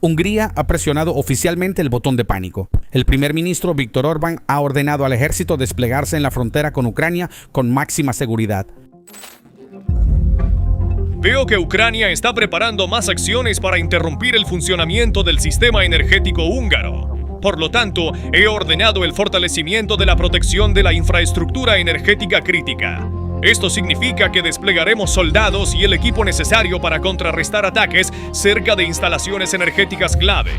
Hungría ha presionado oficialmente el botón de pánico. El primer ministro Viktor Orbán ha ordenado al ejército desplegarse en la frontera con Ucrania con máxima seguridad. Veo que Ucrania está preparando más acciones para interrumpir el funcionamiento del sistema energético húngaro. Por lo tanto, he ordenado el fortalecimiento de la protección de la infraestructura energética crítica. Esto significa que desplegaremos soldados y el equipo necesario para contrarrestar ataques cerca de instalaciones energéticas clave.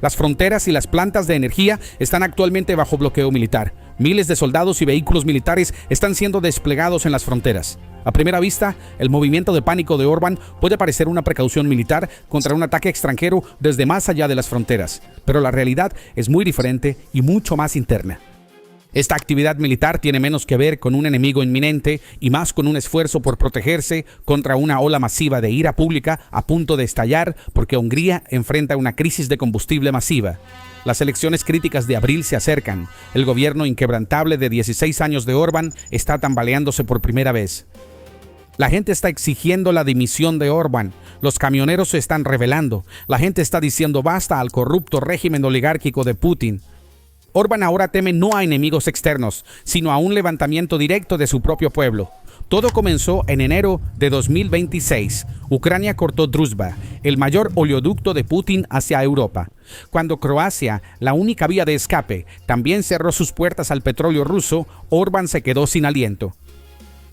Las fronteras y las plantas de energía están actualmente bajo bloqueo militar. Miles de soldados y vehículos militares están siendo desplegados en las fronteras. A primera vista, el movimiento de pánico de Orbán puede parecer una precaución militar contra un ataque extranjero desde más allá de las fronteras, pero la realidad es muy diferente y mucho más interna. Esta actividad militar tiene menos que ver con un enemigo inminente y más con un esfuerzo por protegerse contra una ola masiva de ira pública a punto de estallar porque Hungría enfrenta una crisis de combustible masiva. Las elecciones críticas de abril se acercan. El gobierno inquebrantable de 16 años de Orbán está tambaleándose por primera vez. La gente está exigiendo la dimisión de Orbán. Los camioneros se están rebelando. La gente está diciendo basta al corrupto régimen oligárquico de Putin. Orbán ahora teme no a enemigos externos, sino a un levantamiento directo de su propio pueblo. Todo comenzó en enero de 2026. Ucrania cortó Druzhba, el mayor oleoducto de Putin hacia Europa. Cuando Croacia, la única vía de escape, también cerró sus puertas al petróleo ruso, Orbán se quedó sin aliento.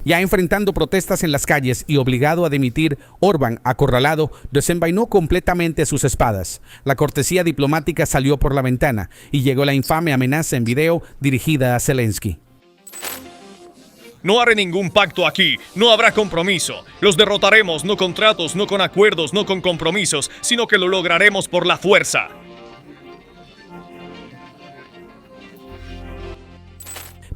Ya enfrentando protestas en las calles y obligado a dimitir, Orbán, acorralado, desenvainó completamente sus espadas. La cortesía diplomática salió por la ventana y llegó la infame amenaza en video dirigida a Zelensky. No haré ningún pacto aquí, no habrá compromiso. Los derrotaremos no con tratos, no con acuerdos, no con compromisos, sino que lo lograremos por la fuerza.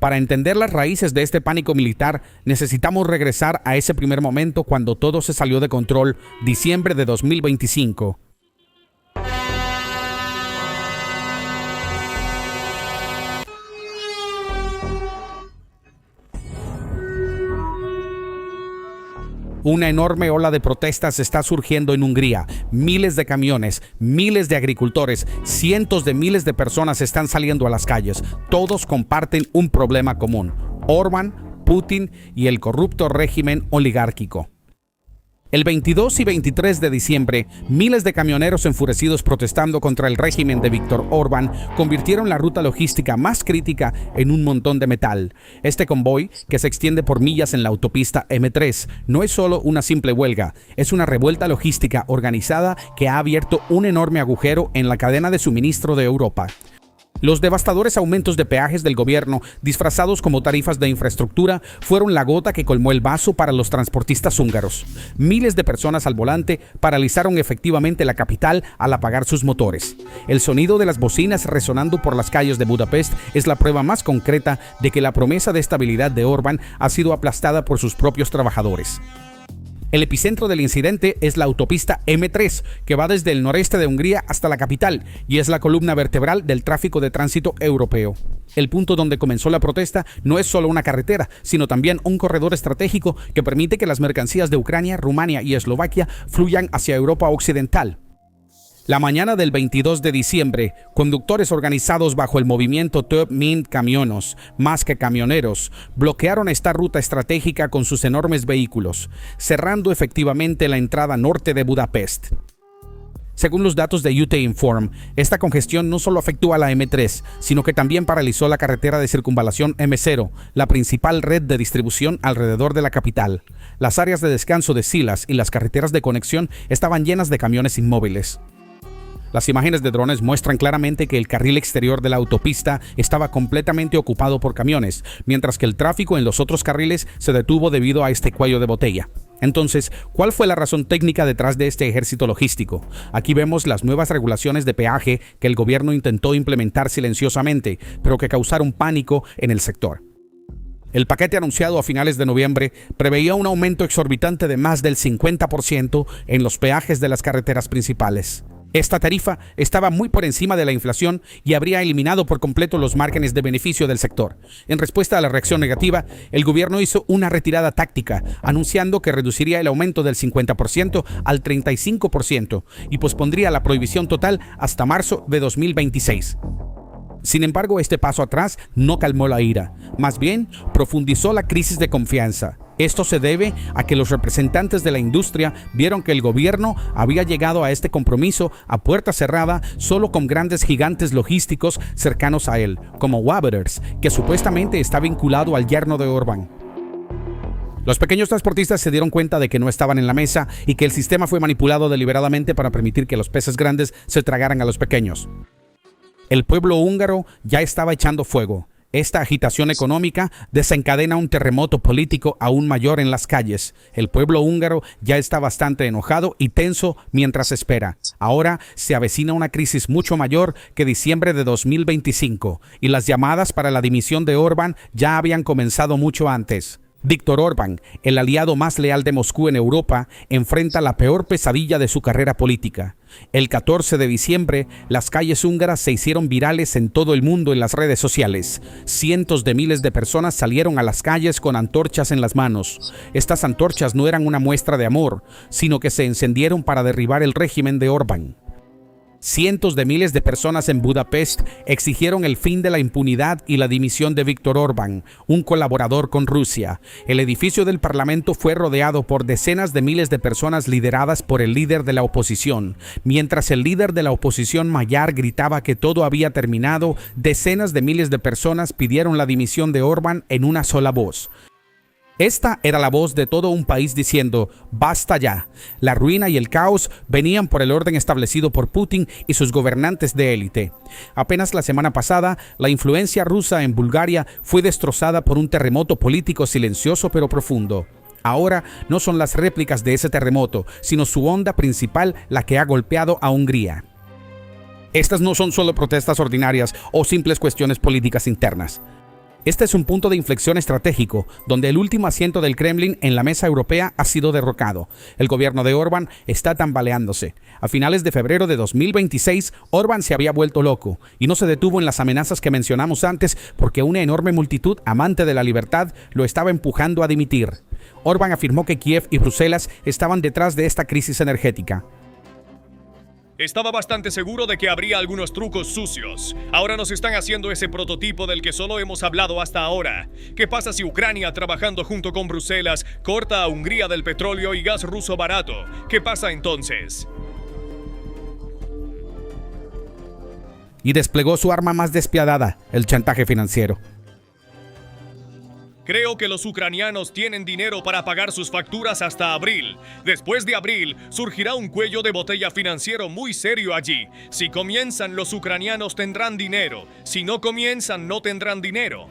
Para entender las raíces de este pánico militar, necesitamos regresar a ese primer momento cuando todo se salió de control, diciembre de 2025. Una enorme ola de protestas está surgiendo en Hungría. Miles de camiones, miles de agricultores, cientos de miles de personas están saliendo a las calles. Todos comparten un problema común: Orbán, Putin y el corrupto régimen oligárquico. El 22 y 23 de diciembre, miles de camioneros enfurecidos protestando contra el régimen de Viktor Orbán convirtieron la ruta logística más crítica en un montón de metal. Este convoy, que se extiende por millas en la autopista M3, no es solo una simple huelga, es una revuelta logística organizada que ha abierto un enorme agujero en la cadena de suministro de Europa. Los devastadores aumentos de peajes del gobierno, disfrazados como tarifas de infraestructura, fueron la gota que colmó el vaso para los transportistas húngaros. Miles de personas al volante paralizaron efectivamente la capital al apagar sus motores. El sonido de las bocinas resonando por las calles de Budapest es la prueba más concreta de que la promesa de estabilidad de Orbán ha sido aplastada por sus propios trabajadores. El epicentro del incidente es la autopista M3, que va desde el noreste de Hungría hasta la capital y es la columna vertebral del tráfico de tránsito europeo. El punto donde comenzó la protesta no es solo una carretera, sino también un corredor estratégico que permite que las mercancías de Ucrania, Rumania y Eslovaquia fluyan hacia Europa occidental. La mañana del 22 de diciembre, conductores organizados bajo el movimiento Több mint Camionos, más que camioneros, bloquearon esta ruta estratégica con sus enormes vehículos, cerrando efectivamente la entrada norte de Budapest. Según los datos de UT Inform, esta congestión no solo afectó a la M3, sino que también paralizó la carretera de circunvalación M0, la principal red de distribución alrededor de la capital. Las áreas de descanso de Szilas y las carreteras de conexión estaban llenas de camiones inmóviles. Las imágenes de drones muestran claramente que el carril exterior de la autopista estaba completamente ocupado por camiones, mientras que el tráfico en los otros carriles se detuvo debido a este cuello de botella. Entonces, ¿cuál fue la razón técnica detrás de este ejército logístico? Aquí vemos las nuevas regulaciones de peaje que el gobierno intentó implementar silenciosamente, pero que causaron pánico en el sector. El paquete anunciado a finales de noviembre preveía un aumento exorbitante de más del 50% en los peajes de las carreteras principales. Esta tarifa estaba muy por encima de la inflación y habría eliminado por completo los márgenes de beneficio del sector. En respuesta a la reacción negativa, el gobierno hizo una retirada táctica, anunciando que reduciría el aumento del 50% al 35% y pospondría la prohibición total hasta marzo de 2026. Sin embargo, este paso atrás no calmó la ira, más bien profundizó la crisis de confianza. Esto se debe a que los representantes de la industria vieron que el gobierno había llegado a este compromiso a puerta cerrada solo con grandes gigantes logísticos cercanos a él, como Waberers, que supuestamente está vinculado al yerno de Orbán. Los pequeños transportistas se dieron cuenta de que no estaban en la mesa y que el sistema fue manipulado deliberadamente para permitir que los peces grandes se tragaran a los pequeños. El pueblo húngaro ya estaba echando fuego. Esta agitación económica desencadena un terremoto político aún mayor en las calles. El pueblo húngaro ya está bastante enojado y tenso mientras espera. Ahora se avecina una crisis mucho mayor que diciembre de 2025 y las llamadas para la dimisión de Orbán ya habían comenzado mucho antes. Viktor Orbán, el aliado más leal de Moscú en Europa, enfrenta la peor pesadilla de su carrera política. El 14 de diciembre, las calles húngaras se hicieron virales en todo el mundo en las redes sociales. Cientos de miles de personas salieron a las calles con antorchas en las manos. Estas antorchas no eran una muestra de amor, sino que se encendieron para derribar el régimen de Orbán. Cientos de miles de personas en Budapest exigieron el fin de la impunidad y la dimisión de Viktor Orbán, un colaborador con Rusia. El edificio del Parlamento fue rodeado por decenas de miles de personas lideradas por el líder de la oposición. Mientras el líder de la oposición Magyar gritaba que todo había terminado, decenas de miles de personas pidieron la dimisión de Orbán en una sola voz. Esta era la voz de todo un país diciendo, basta ya. La ruina y el caos venían por el orden establecido por Putin y sus gobernantes de élite. Apenas la semana pasada, la influencia rusa en Bulgaria fue destrozada por un terremoto político silencioso pero profundo. Ahora no son las réplicas de ese terremoto, sino su onda principal la que ha golpeado a Hungría. Estas no son solo protestas ordinarias o simples cuestiones políticas internas. Este es un punto de inflexión estratégico, donde el último asiento del Kremlin en la mesa europea ha sido derrocado. El gobierno de Orbán está tambaleándose. A finales de febrero de 2026, Orbán se había vuelto loco y no se detuvo en las amenazas que mencionamos antes porque una enorme multitud amante de la libertad lo estaba empujando a dimitir. Orbán afirmó que Kiev y Bruselas estaban detrás de esta crisis energética. Estaba bastante seguro de que habría algunos trucos sucios. Ahora nos están haciendo ese prototipo del que solo hemos hablado hasta ahora. ¿Qué pasa si Ucrania, trabajando junto con Bruselas, corta a Hungría del petróleo y gas ruso barato? ¿Qué pasa entonces? Y desplegó su arma más despiadada, el chantaje financiero. Creo que los ucranianos tienen dinero para pagar sus facturas hasta abril. Después de abril, surgirá un cuello de botella financiero muy serio allí. Si comienzan, los ucranianos tendrán dinero. Si no comienzan, no tendrán dinero.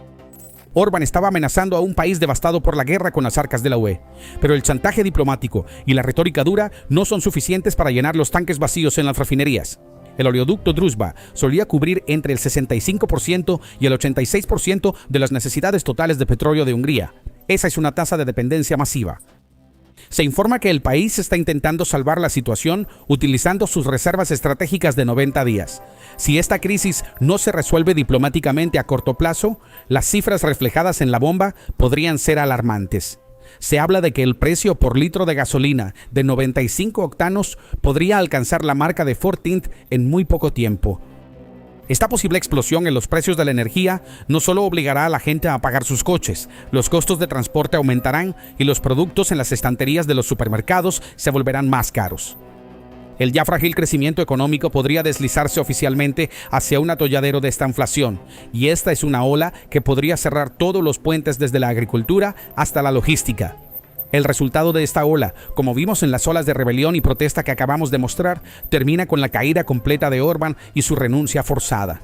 Orbán estaba amenazando a un país devastado por la guerra con las arcas de la UE. Pero el chantaje diplomático y la retórica dura no son suficientes para llenar los tanques vacíos en las refinerías. El oleoducto Druzhba solía cubrir entre el 65% y el 86% de las necesidades totales de petróleo de Hungría. Esa es una tasa de dependencia masiva. Se informa que el país está intentando salvar la situación utilizando sus reservas estratégicas de 90 días. Si esta crisis no se resuelve diplomáticamente a corto plazo, las cifras reflejadas en la bomba podrían ser alarmantes. Se habla de que el precio por litro de gasolina de 95 octanos podría alcanzar la marca de 14 en muy poco tiempo. Esta posible explosión en los precios de la energía no solo obligará a la gente a pagar sus coches, los costos de transporte aumentarán y los productos en las estanterías de los supermercados se volverán más caros. El ya frágil crecimiento económico podría deslizarse oficialmente hacia un atolladero de esta inflación, y esta es una ola que podría cerrar todos los puentes desde la agricultura hasta la logística. El resultado de esta ola, como vimos en las olas de rebelión y protesta que acabamos de mostrar, termina con la caída completa de Orbán y su renuncia forzada.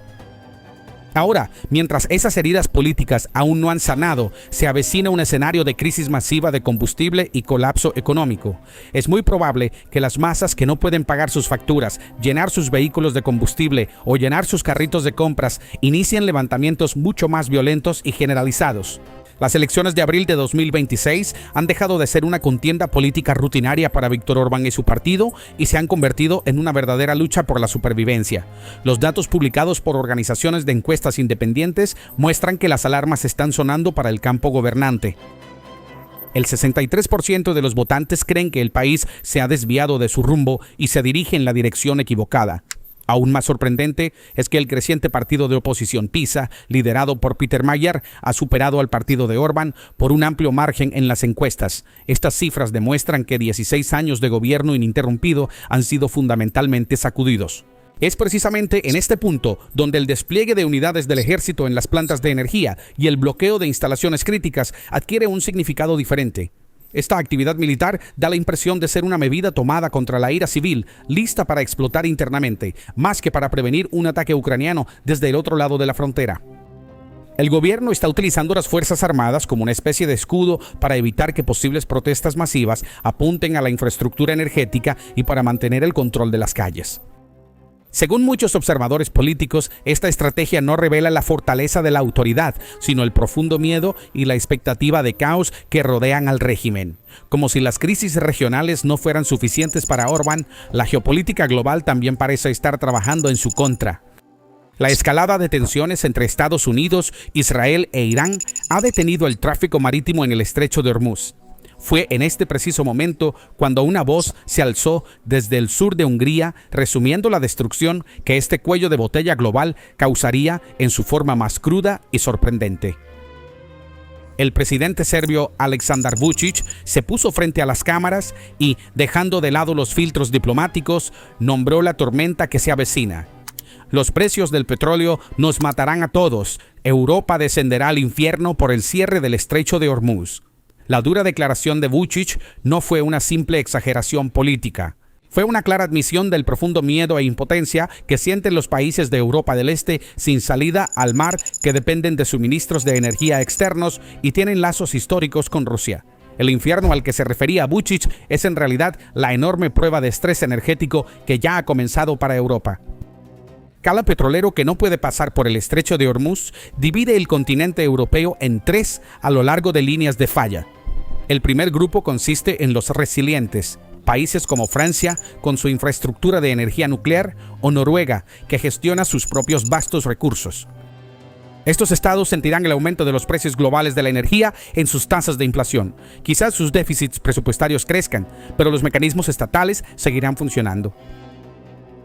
Ahora, mientras esas heridas políticas aún no han sanado, se avecina un escenario de crisis masiva de combustible y colapso económico. Es muy probable que las masas que no pueden pagar sus facturas, llenar sus vehículos de combustible o llenar sus carritos de compras inicien levantamientos mucho más violentos y generalizados. Las elecciones de abril de 2026 han dejado de ser una contienda política rutinaria para Viktor Orbán y su partido y se han convertido en una verdadera lucha por la supervivencia. Los datos publicados por organizaciones de encuestas independientes muestran que las alarmas están sonando para el campo gobernante. El 63% de los votantes creen que el país se ha desviado de su rumbo y se dirige en la dirección equivocada. Aún más sorprendente es que el creciente partido de oposición PiSA, liderado por Peter Mayer, ha superado al partido de Orbán por un amplio margen en las encuestas. Estas cifras demuestran que 16 años de gobierno ininterrumpido han sido fundamentalmente sacudidos. Es precisamente en este punto donde el despliegue de unidades del ejército en las plantas de energía y el bloqueo de instalaciones críticas adquiere un significado diferente. Esta actividad militar da la impresión de ser una medida tomada contra la ira civil, lista para explotar internamente, más que para prevenir un ataque ucraniano desde el otro lado de la frontera. El gobierno está utilizando las Fuerzas Armadas como una especie de escudo para evitar que posibles protestas masivas apunten a la infraestructura energética y para mantener el control de las calles. Según muchos observadores políticos, esta estrategia no revela la fortaleza de la autoridad, sino el profundo miedo y la expectativa de caos que rodean al régimen. Como si las crisis regionales no fueran suficientes para Orbán, la geopolítica global también parece estar trabajando en su contra. La escalada de tensiones entre Estados Unidos, Israel e Irán ha detenido el tráfico marítimo en el estrecho de Hormuz. Fue en este preciso momento cuando una voz se alzó desde el sur de Hungría resumiendo la destrucción que este cuello de botella global causaría en su forma más cruda y sorprendente. El presidente serbio Aleksandar Vučić se puso frente a las cámaras y, dejando de lado los filtros diplomáticos, nombró la tormenta que se avecina. Los precios del petróleo nos matarán a todos. Europa descenderá al infierno por el cierre del estrecho de Hormuz. La dura declaración de Vučić no fue una simple exageración política. Fue una clara admisión del profundo miedo e impotencia que sienten los países de Europa del Este sin salida al mar que dependen de suministros de energía externos y tienen lazos históricos con Rusia. El infierno al que se refería Vučić es en realidad la enorme prueba de estrés energético que ya ha comenzado para Europa. Cada petrolero que no puede pasar por el estrecho de Hormuz divide el continente europeo en tres a lo largo de líneas de falla. El primer grupo consiste en los resilientes, países como Francia, con su infraestructura de energía nuclear, o Noruega, que gestiona sus propios vastos recursos. Estos estados sentirán el aumento de los precios globales de la energía en sus tasas de inflación. Quizás sus déficits presupuestarios crezcan, pero los mecanismos estatales seguirán funcionando.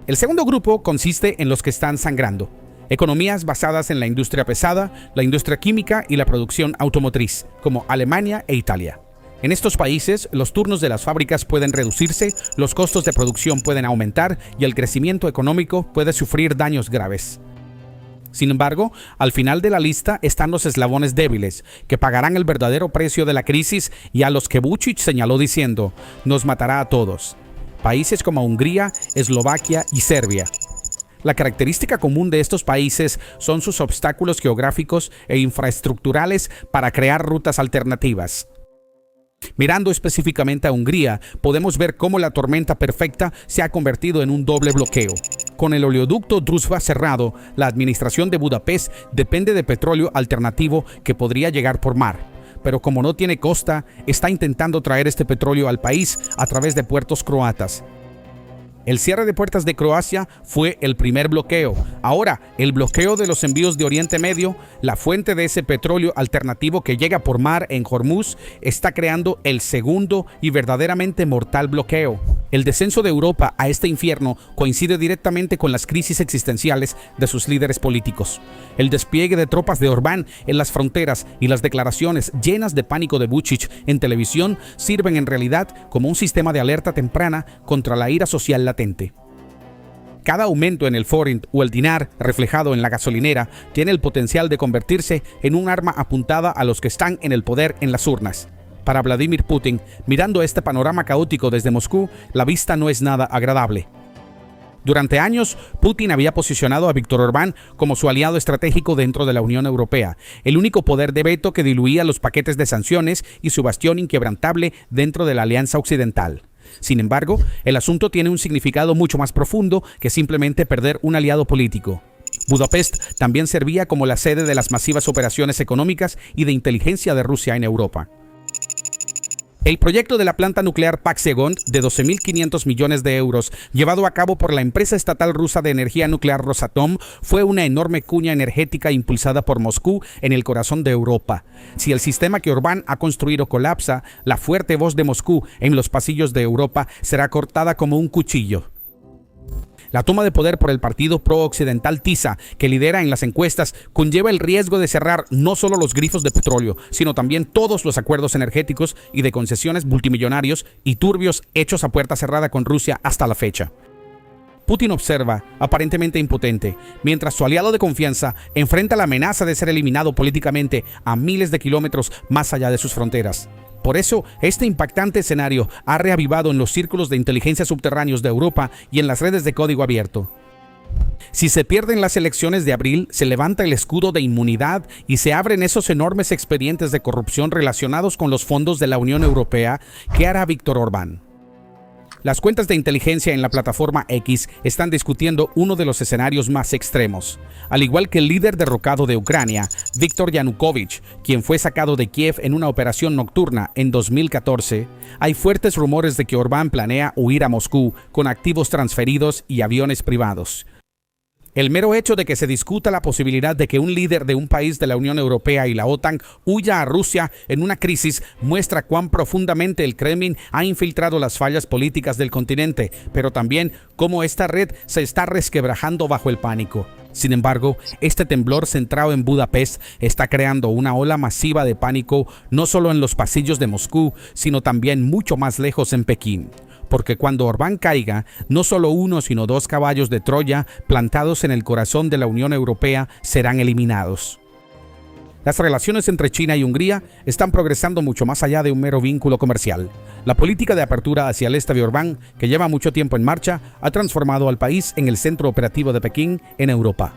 El segundo grupo consiste en los que están sangrando. Economías basadas en la industria pesada, la industria química y la producción automotriz, como Alemania e Italia. En estos países, los turnos de las fábricas pueden reducirse, los costos de producción pueden aumentar y el crecimiento económico puede sufrir daños graves. Sin embargo, al final de la lista están los eslabones débiles, que pagarán el verdadero precio de la crisis y a los que Vučić señaló diciendo, nos matará a todos. Países como Hungría, Eslovaquia y Serbia. La característica común de estos países son sus obstáculos geográficos e infraestructurales para crear rutas alternativas. Mirando específicamente a Hungría, podemos ver cómo la tormenta perfecta se ha convertido en un doble bloqueo. Con el oleoducto Druzhba cerrado, la administración de Budapest depende de petróleo alternativo que podría llegar por mar. Pero como no tiene costa, está intentando traer este petróleo al país a través de puertos croatas. El cierre de puertas de Croacia fue el primer bloqueo. Ahora, el bloqueo de los envíos de Oriente Medio, la fuente de ese petróleo alternativo que llega por mar en Hormuz, está creando el segundo y verdaderamente mortal bloqueo. El descenso de Europa a este infierno coincide directamente con las crisis existenciales de sus líderes políticos. El despliegue de tropas de Orbán en las fronteras y las declaraciones llenas de pánico de Vučić en televisión sirven en realidad como un sistema de alerta temprana contra la ira social latente. Cada aumento en el forint o el dinar reflejado en la gasolinera tiene el potencial de convertirse en un arma apuntada a los que están en el poder en las urnas. Para Vladimir Putin, mirando este panorama caótico desde Moscú, la vista no es nada agradable. Durante años, Putin había posicionado a Viktor Orbán como su aliado estratégico dentro de la Unión Europea, el único poder de veto que diluía los paquetes de sanciones y su bastión inquebrantable dentro de la Alianza Occidental. Sin embargo, el asunto tiene un significado mucho más profundo que simplemente perder un aliado político. Budapest también servía como la sede de las masivas operaciones económicas y de inteligencia de Rusia en Europa. El proyecto de la planta nuclear Paxegon de 12.500 millones de euros, llevado a cabo por la empresa estatal rusa de energía nuclear Rosatom, fue una enorme cuña energética impulsada por Moscú en el corazón de Europa. Si el sistema que Orbán ha construido colapsa, la fuerte voz de Moscú en los pasillos de Europa será cortada como un cuchillo. La toma de poder por el partido pro-occidental TISA, que lidera en las encuestas, conlleva el riesgo de cerrar no solo los grifos de petróleo, sino también todos los acuerdos energéticos y de concesiones multimillonarios y turbios hechos a puerta cerrada con Rusia hasta la fecha. Putin observa, aparentemente impotente, mientras su aliado de confianza enfrenta la amenaza de ser eliminado políticamente a miles de kilómetros más allá de sus fronteras. Por eso, este impactante escenario ha reavivado en los círculos de inteligencia subterráneos de Europa y en las redes de código abierto. Si se pierden las elecciones de abril, se levanta el escudo de inmunidad y se abren esos enormes expedientes de corrupción relacionados con los fondos de la Unión Europea. ¿Qué hará Víktor Orbán? Las cuentas de inteligencia en la plataforma X están discutiendo uno de los escenarios más extremos. Al igual que el líder derrocado de Ucrania, Viktor Yanukovych, quien fue sacado de Kiev en una operación nocturna en 2014, hay fuertes rumores de que Orbán planea huir a Moscú con activos transferidos y aviones privados. El mero hecho de que se discuta la posibilidad de que un líder de un país de la Unión Europea y la OTAN huya a Rusia en una crisis muestra cuán profundamente el Kremlin ha infiltrado las fallas políticas del continente, pero también cómo esta red se está resquebrajando bajo el pánico. Sin embargo, este temblor centrado en Budapest está creando una ola masiva de pánico no solo en los pasillos de Moscú, sino también mucho más lejos en Pekín. Porque cuando Orbán caiga, no solo uno sino dos caballos de Troya plantados en el corazón de la Unión Europea serán eliminados. Las relaciones entre China y Hungría están progresando mucho más allá de un mero vínculo comercial. La política de apertura hacia el este de Orbán, que lleva mucho tiempo en marcha, ha transformado al país en el centro operativo de Pekín en Europa.